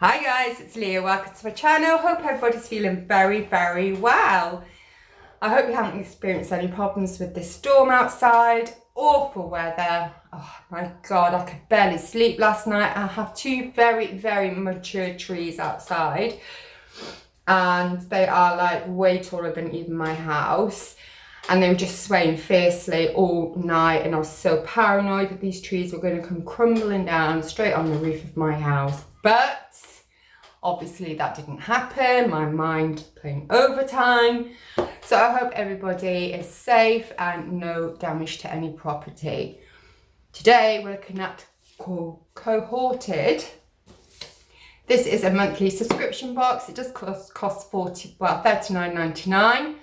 Hi guys, it's Leah. Welcome to my channel. Hope everybody's feeling very well. I hope you haven't experienced any problems with this storm outside. Awful weather. Oh my god, I could barely sleep last night. I have two very mature trees outside and they are like way taller than even my house, and they were just swaying fiercely all night, and I was so paranoid that these trees were going to come crumbling down straight on the roof of my house. But obviously that didn't happen. My mind playing overtime. So I hope everybody is safe and no damage to any property. Today we're looking at Cohorted. This is a monthly subscription box. It just costs $39.99.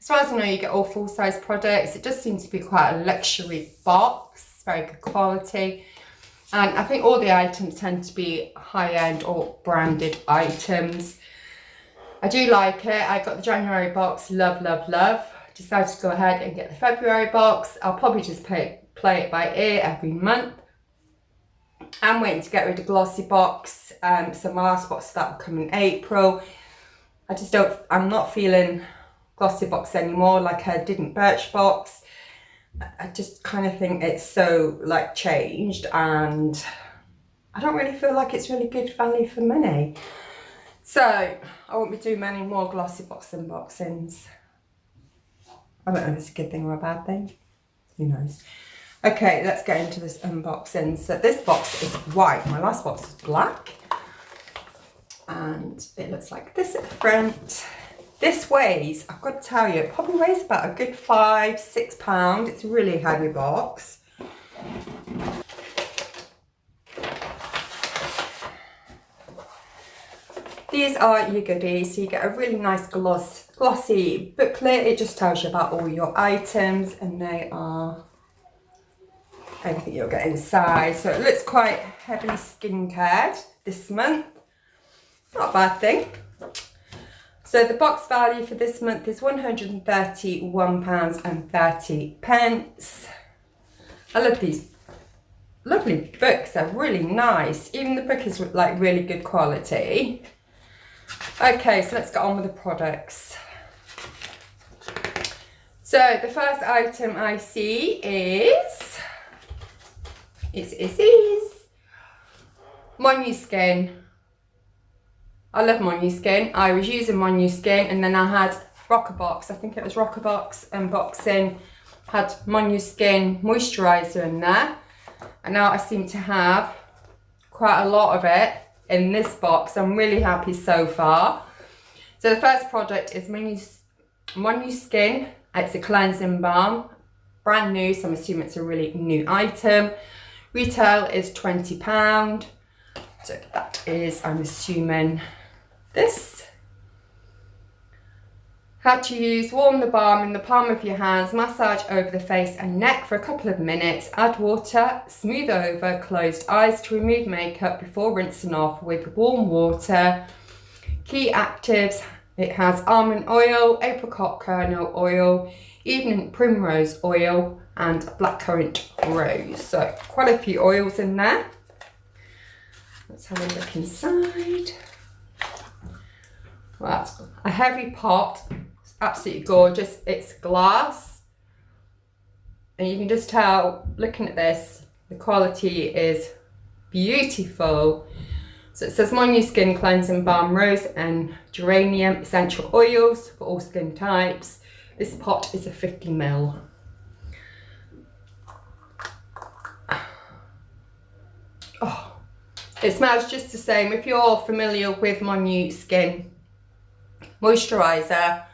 As far as I know, you get all full-size products. It just seems to be quite a luxury box. Very good quality. And I think all the items tend to be high-end or branded items. I do like it. I got the January box, love. Decided to go ahead and get the February box. I'll probably just play it by ear every month. I'm waiting to get rid of glossy box. So my last box that will come in April. I'm not feeling glossy box anymore like I didn't Birch box. I just kind of think it's so like changed, and I don't really feel like it's really good value for money. So I won't be doing many more glossy box unboxings. I don't know if it's a good thing or a bad thing. Who knows? Okay, let's get into this unboxing. So this box is white. My last box was black. And it looks like this at the front. This weighs, I've got to tell you, it probably weighs about a good £5–6 pounds. It's a really heavy box. These are your goodies. So you get a really nice glossy booklet. It just tells you about all your items, and they are everything you'll get inside. So it looks quite heavily skincare this month. Not a bad thing. So the box value for this month is £131.30. I love these lovely books. They're really nice. Even the book is like really good quality. Okay, so let's get on with the products. So the first item I see is My New Skin. I love My New Skin. I was using My New Skin, and then I had Box. I think it was Box unboxing. Had My New Skin moisturiser in there, and now I seem to have quite a lot of it in this box. I'm really happy so far. So the first product is My New Skin. It's a cleansing balm, brand new, so I'm assuming it's a really new item. Retail is £20. So that is, I'm assuming, this. How to use: warm the balm in the palm of your hands, massage over the face and neck for a couple of minutes, add water, smooth over closed eyes to remove makeup before rinsing off with warm water. Key actives: it has almond oil, apricot kernel oil, evening primrose oil and blackcurrant rose. So quite a few oils in there. Let's have a look inside. Well, that's a heavy pot. It's absolutely gorgeous. It's glass, and you can just tell looking at this, the quality is beautiful. So it says My New Skin Cleansing Balm, Rose and Geranium Essential Oils for all skin types. This pot is a 50ml. Oh, it smells just the same. If you're familiar with My New Skin moisturiser,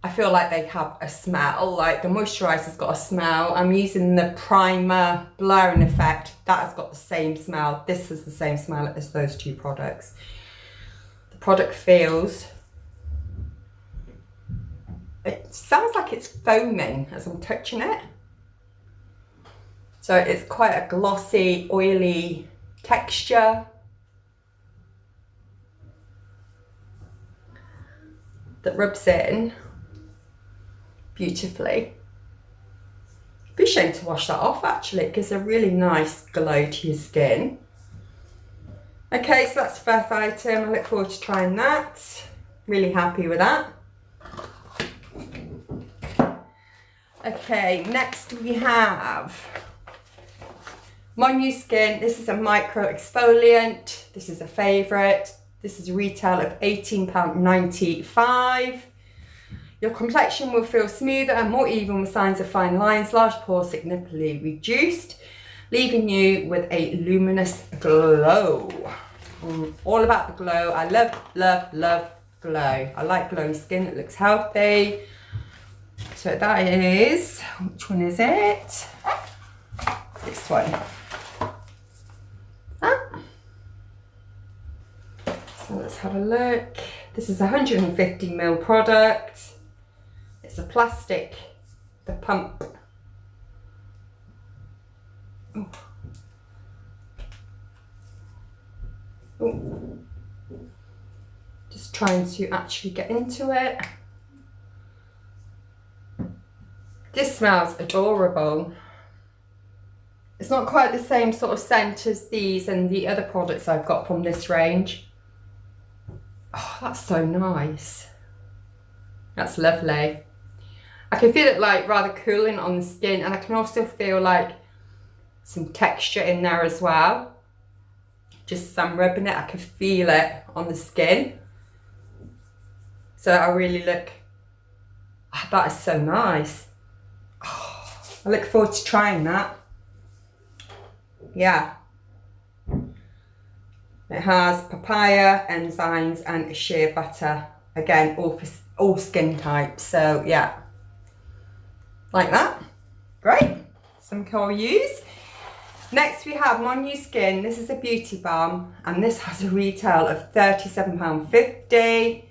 I feel like they have a smell. Like the moisturiser's got a smell. I'm using the primer blurring effect. That has got the same smell. This has the same smell as those two products. The product feels, it sounds like it's foaming as I'm touching it. So it's quite a glossy, oily texture. That rubs in beautifully. Be ashamed to wash that off actually. It gives a really nice glow to your skin. Okay, so that's the first item. I look forward to trying that. Really happy with that. Okay, next we have Monu Skin. This is a micro exfoliant. This is a favourite. This is a retail of £18.95. Your complexion will feel smoother and more even with signs of fine lines, large pores significantly reduced, leaving you with a luminous glow. All about the glow. I love, love, love glow. I like glowing skin. It looks healthy. So that is, which one is it? This one. So let's have a look. This is a 150ml product. It's a plastic, the pump. Ooh. Ooh. Just trying to actually get into it. This smells adorable. It's not quite the same sort of scent as these and the other products I've got from this range. Oh, that's so nice. That's lovely. I can feel it like rather cooling on the skin, and I can also feel like some texture in there as well. Just as I'm rubbing it, I can feel it on the skin. So I really look, oh, that is so nice. Oh, I look forward to trying that. Yeah. It has papaya, enzymes and shea butter. Again, all for all skin types. So yeah, like that. Great. Some cool use. Next we have Monu Skin. This is a beauty balm and this has a retail of £37.50.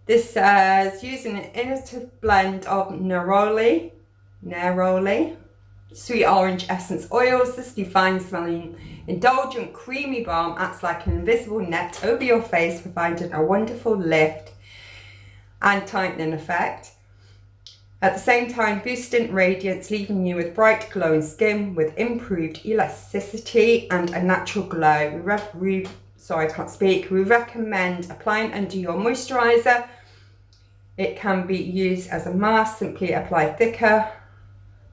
This says using an innovative blend of neroli, sweet orange essence oils. This divine smelling indulgent creamy balm acts like an invisible net over your face, providing a wonderful lift and tightening effect. At the same time, boosting radiance, leaving you with bright glowing skin with improved elasticity and a natural glow. We recommend applying under your moisturiser. It can be used as a mask. Simply apply thicker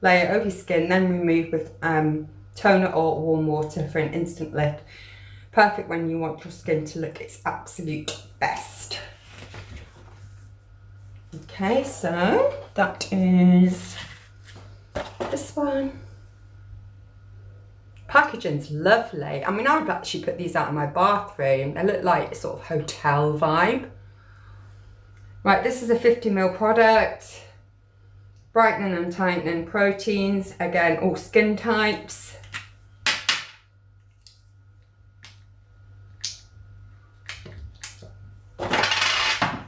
layer over your skin, then remove with toner or warm water for an instant lift. Perfect when you want your skin to look its absolute best. Okay, so that is this one. Packaging's lovely. I mean, I would actually put these out in my bathroom. They look like sort of hotel vibe. Right, this is a 50ml product. Brightening and tightening proteins. Again, all skin types.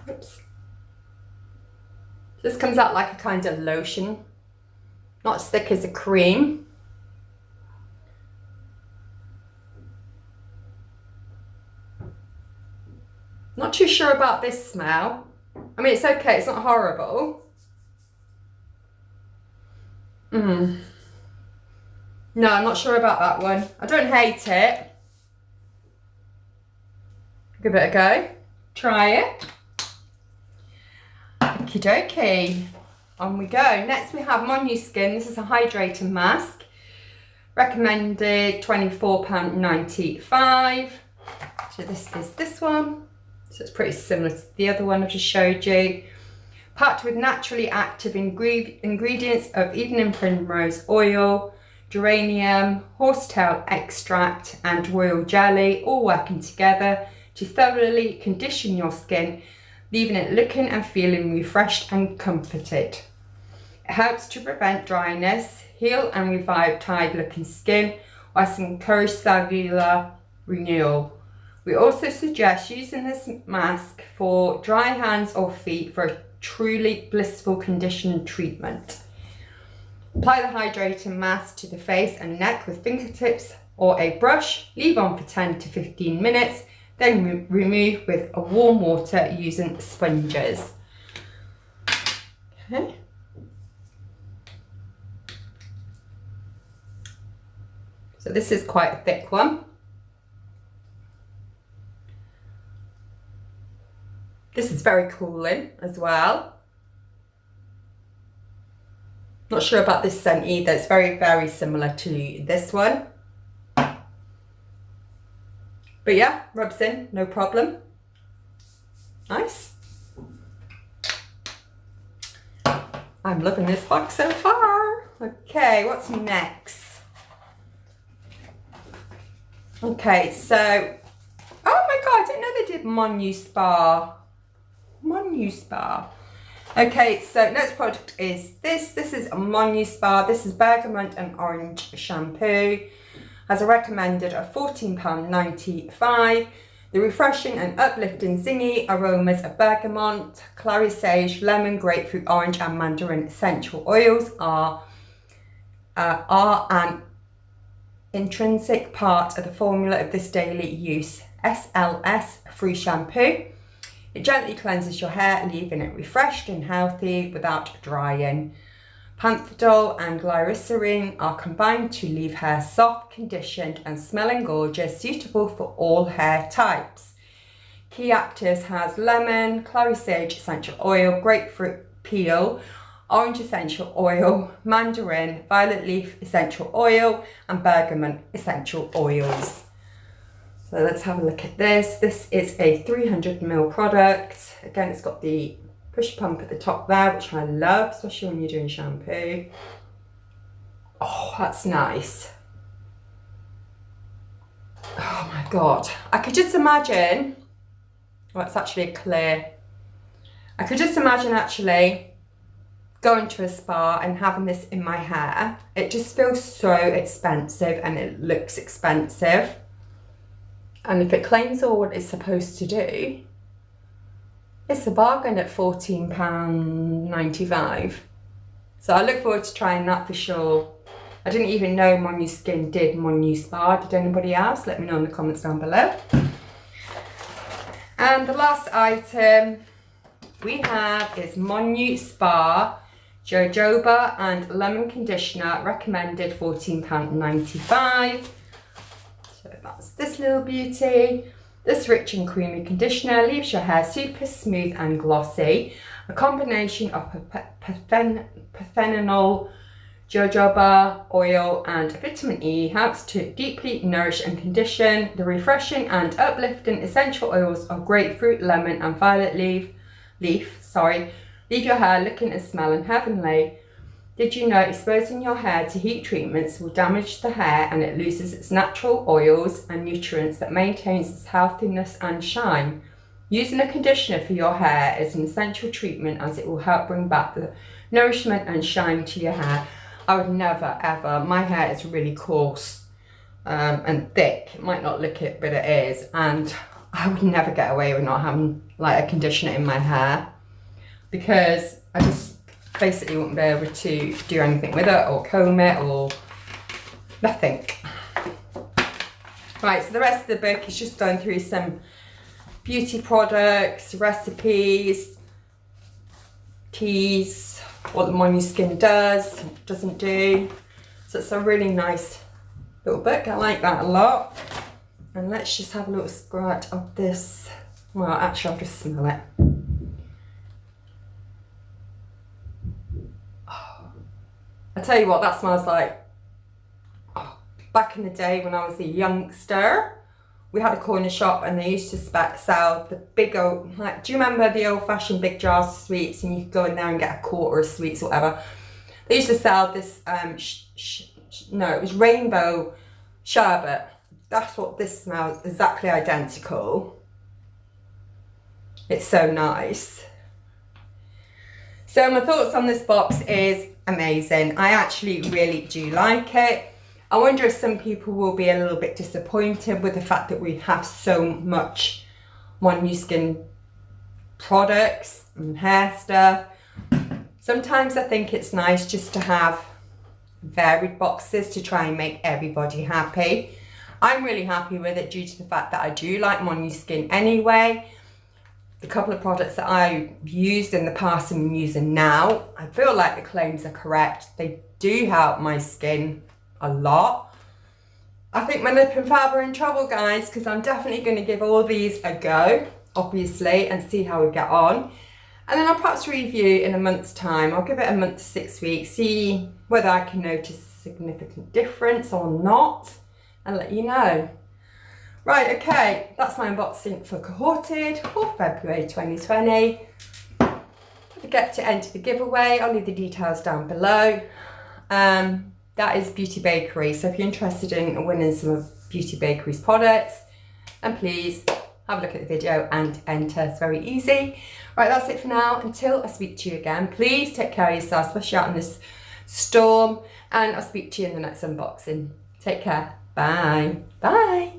Oops. This comes out like a kind of lotion. Not as thick as a cream. Not too sure about this smell. I mean, it's okay, it's not horrible. No, I'm not sure about that one. I don't hate it. Give it a go. Try it. Okie dokie. On we go. Next we have Monu Skin. This is a hydrating mask. Recommended £24.95. So this is this one. So it's pretty similar to the other one I just showed you. Packed with naturally active ingredients of evening primrose oil, geranium, horsetail extract and royal jelly, all working together to thoroughly condition your skin, leaving it looking and feeling refreshed and comforted. It helps to prevent dryness, heal and revive tired looking skin, whilst encourage cellular renewal. We also suggest using this mask for dry hands or feet for a truly blissful conditioning treatment. Apply the hydrating mask to the face and neck with fingertips or a brush. Leave on for 10 to 15 minutes, then remove with a warm water using sponges. Okay. So this is quite a thick one. This is very cooling as well. Not sure about this scent either. It's very, very similar to this one. But yeah, rubs in, no problem. Nice. I'm loving this box so far. Okay, what's next? Okay, so, oh my God, I didn't know they did Monu Spa. Monu Spa. Okay, so next product is this. This is a Monu Spa. This is bergamot and orange shampoo. Has a recommended of £14.95. The refreshing and uplifting zingy aromas of bergamot, clary sage, lemon, grapefruit, orange and mandarin essential oils are an intrinsic part of the formula of this daily use SLS free shampoo. It gently cleanses your hair, leaving it refreshed and healthy without drying. Panthenol and glycerin are combined to leave hair soft, conditioned and smelling gorgeous, suitable for all hair types. Key actives has lemon, clary sage essential oil, grapefruit peel, orange essential oil, mandarin, violet leaf essential oil and bergamot essential oils. So let's have a look at this. This is a 300ml product. Again, it's got the push pump at the top there, which I love, especially when you're doing shampoo. Oh, that's nice. Oh my God. I could just imagine, well, it's actually clear. I could just imagine actually going to a spa and having this in my hair. It just feels so expensive and it looks expensive. And if it claims all what it's supposed to do, it's a bargain at £14.95. So I look forward to trying that for sure. I didn't even know Monu Skin did Monu Spa. Did anybody else? Let me know in the comments down below. And the last item we have is Monu Spa Jojoba and Lemon Conditioner, recommended £14.95. So that's this little beauty. This rich and creamy conditioner leaves your hair super smooth and glossy. A combination of panthenol, jojoba oil and vitamin E helps to deeply nourish and condition. The refreshing and uplifting essential oils of grapefruit, lemon and violet leave your hair looking and smelling heavenly. Did you know exposing your hair to heat treatments will damage the hair and it loses its natural oils and nutrients that maintains its healthiness and shine? Using a conditioner for your hair is an essential treatment as it will help bring back the nourishment and shine to your hair. I would never ever, my hair is really coarse and thick. It might not look it, but it is. And I would never get away with not having like a conditioner in my hair because I just basically wouldn't be able to do anything with it or comb it or nothing. Right, so the rest of the book is just going through some beauty products, recipes, teas, what the Monu Skin does, doesn't do. So it's a really nice little book. I like that a lot. And let's just have a little squirt of this. Well, actually, I'll just smell it. I tell you what, that smells like, back in the day when I was a youngster, we had a corner shop and they used to sell the big old, like, do you remember the old fashioned big jars of sweets and you could go in there and get a quarter of sweets or whatever? They used to sell this, no, it was rainbow sherbet. That's what this smells, exactly identical. It's so nice. So my thoughts on this box is amazing. I actually really do like it. I wonder if some people will be a little bit disappointed with the fact that we have so much Monu Skin products and hair stuff. Sometimes I think it's nice just to have varied boxes to try and make everybody happy. I'm really happy with it due to the fact that I do like Monu Skin anyway. The couple of products that I used in the past and I'm using now, I feel like the claims are correct. They do help my skin a lot. I think my lip and fab are in trouble, guys, because I'm definitely going to give all these a go. obviously, and see how we get on. And then I'll perhaps review in a month's time. I'll give it a month to 6 weeks, see whether I can notice a significant difference or not, and let you know. Right, okay, that's my unboxing for Cohorted for February 2020. Don't forget to enter the giveaway. I'll leave the details down below. That is Beauty Bakerie. So if you're interested in winning some of Beauty Bakerie's products, then please have a look at the video and enter. It's very easy. Right, that's it for now. Until I speak to you again, please take care of yourself, especially out in this storm. And I'll speak to you in the next unboxing. Take care. Bye. Bye.